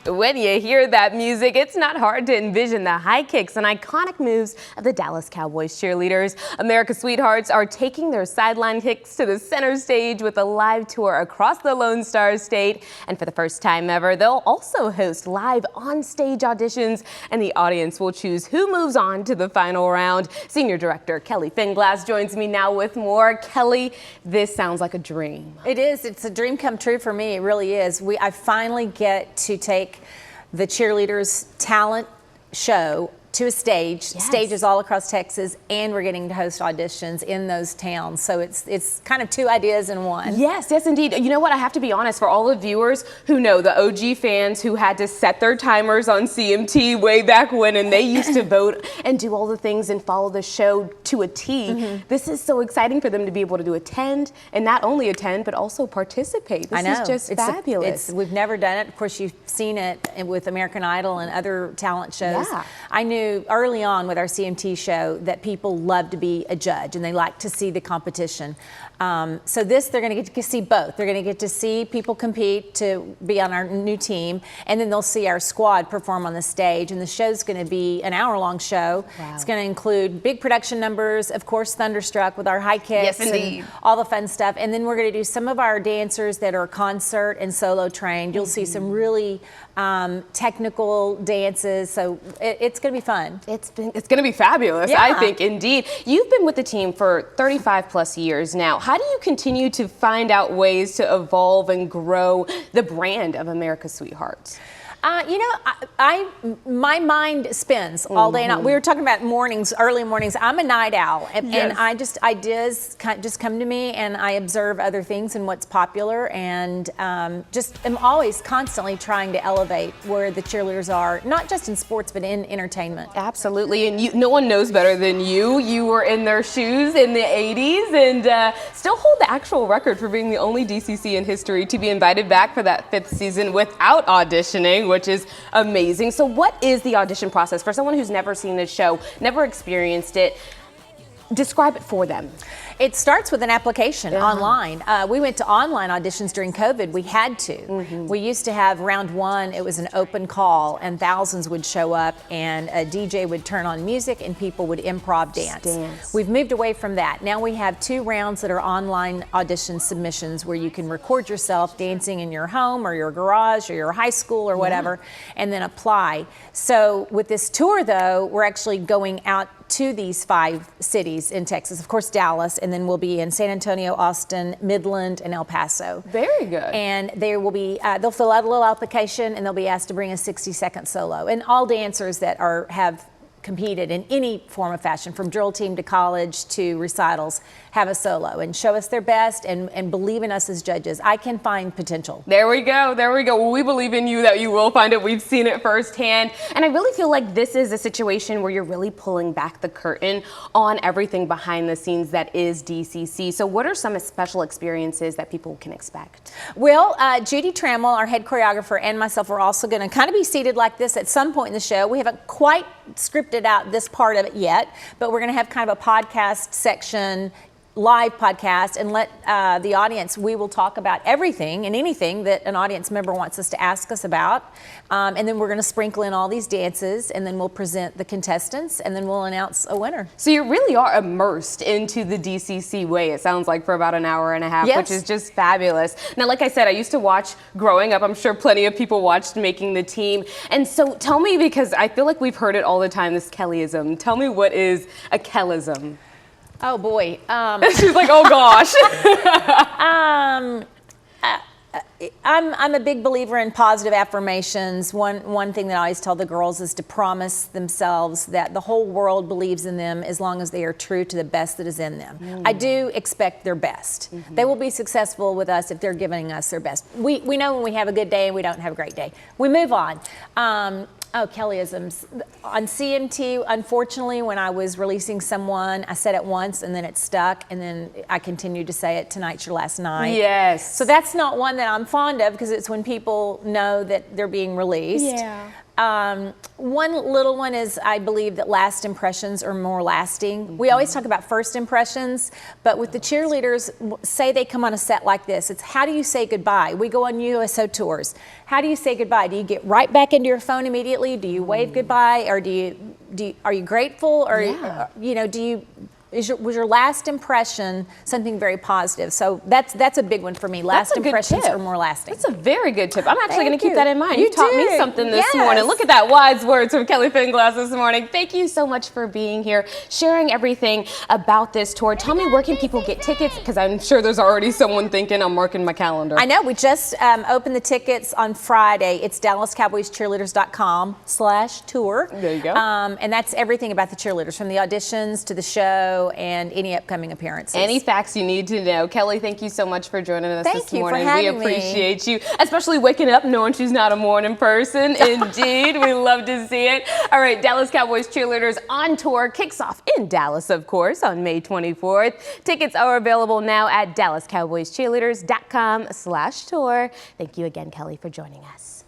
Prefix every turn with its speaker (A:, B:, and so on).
A: When you hear that music, it's not hard to envision the high kicks and iconic moves of the Dallas Cowboys Cheerleaders. America's sweethearts are taking their sideline kicks to the center stage with a live tour across the Lone Star State. And for the first time ever, they'll also host live on-stage auditions, and the audience will choose who moves on to the final round. Senior Director Kelli Finglass joins me now with more. Kelli, this sounds like a dream.
B: It is. It's a dream come true for me. It really is. I finally get to take the Cheerleaders talent show to a stage, stages all across Texas, and we're getting to host auditions in those towns. So it's kind of two ideas in one.
A: Yes, indeed. You know what? I have to be honest, for all the viewers who know, the OG fans who had to set their timers on CMT way back when, and they used to vote and do all the things and follow the show to a T. This is so exciting for them to be able to attend, and not only attend, but also participate. This is just fabulous.
B: We've never done it. Of course, you've seen it with American Idol and other talent shows.
A: Yeah.
B: I knew early on with our CMT show that people love to be a judge and they like to see the competition. So they're going to get to see both. They're going to get to see people compete to be on our new team, and then they'll see our squad perform on the stage. And the show's going to be an hour-long show. Wow. It's going to include big production numbers, of course, Thunderstruck with our high kicks and all the fun stuff. And then we're going to do some of our dancers that are concert and solo trained. You'll see some really technical dances, so it's going to be fun.
A: It's going to be fabulous, I think, indeed. You've been with the team for 35 plus years now. How do you continue to find out ways to evolve and grow the brand of America's Sweethearts?
B: You know, my mind spins all day and all. We were talking about mornings, early mornings. I'm a night owl, and ideas just come to me, and I observe other things and what's popular, and just am always constantly trying to elevate where the cheerleaders are, not just in sports, but in entertainment.
A: Absolutely, and no one knows better than you. You were in their shoes in the 80s, and still hold the actual record for being the only DCC in history to be invited back for that 5th season without auditioning, which is amazing. So what is the audition process for someone who's never seen this show, never experienced it? Describe it for them.
B: It starts with an application online. We went to online auditions during COVID. We had to. We used to have round one. It was an open call, and thousands would show up, and a DJ would turn on music, and people would improv dance. We've moved away from that. Now we have 2 rounds that are online audition submissions where you can record yourself dancing in your home or your garage or your high school or whatever, and then apply. So with this tour, though, we're actually going out to these 5 cities in Texas, of course Dallas, and then we'll be in San Antonio, Austin, Midland, and El Paso.
A: Very good.
B: And they will be, they'll fill out a little application, and they'll be asked to bring a 60-second solo. And all dancers that have competed in any form of fashion, from drill team to college to recitals, have a solo and show us their best and believe in us as judges. I can find potential.
A: There we go. There we go. Well, we believe in you that you will find it. We've seen it firsthand. And I really feel like this is a situation where you're really pulling back the curtain on everything behind the scenes that is DCC. So what are some special experiences that people can expect?
B: Well, Judy Trammell, our head choreographer, and myself are also going to kind of be seated like this at some point in the show. We haven't quite scripted out this part of it yet, but we're going to have kind of a podcast section, live podcast, and let the audience, we will talk about everything and anything that an audience member wants us to ask us about. And then we're going to sprinkle in all these dances, and then we'll present the contestants, and then we'll announce a winner.
A: So you really are immersed into the DCC way, it sounds like, for about an hour and a half, which is just fabulous. Now, like I said, I used to watch growing up. I'm sure plenty of people watched Making the Team. And so tell me, because I feel like we've heard it all the time, this Kellyism. Tell me, what is a Kellyism?
B: Oh boy.
A: She's like, oh gosh.
B: I'm a big believer in positive affirmations. One thing that I always tell the girls is to promise themselves that the whole world believes in them as long as they are true to the best that is in them. I do expect their best. They will be successful with us if they're giving us their best. We know when we have a good day and we don't have a great day. We move on. Oh, Kellyisms. On CMT, unfortunately, when I was releasing someone, I said it once and then it stuck, and then I continued to say it, tonight's your last night.
A: Yes.
B: So that's not one that I'm fond of, because it's when people know that they're being released.
A: Yeah.
B: One little one is, I believe that last impressions are more lasting. We always talk about first impressions, but with the cheerleaders, say they come on a set like this, it's how do you say goodbye? We go on USO tours. How do you say goodbye? Do you get right back into your phone immediately? Do you wave goodbye, or are you grateful, or you know, was your last impression something very positive? So that's a big one for me. Last impressions are more lasting.
A: That's a very good tip. I'm actually going to keep that in mind.
B: You
A: taught me something this morning. Look at that, wise words from Kelli Finglass this morning. Thank you so much for being here, sharing everything about this tour. Tell me, where can people get tickets? Because I'm sure there's already someone thinking, I'm marking my calendar.
B: I know. We just opened the tickets on Friday. It's DallasCowboysCheerleaders.com/tour.
A: There you go.
B: And that's everything about the cheerleaders, from the auditions to the show and any upcoming appearances.
A: Any facts you need to know. Kelli, thank you so much for joining us this morning.
B: For having
A: we appreciate you, especially waking up knowing she's not a morning person. Indeed, we love to see it. All right, Dallas Cowboys Cheerleaders on tour kicks off in Dallas, of course, on May 24th. Tickets are available now at DallasCowboysCheerleaders.com/tour. Thank you again, Kelli, for joining us.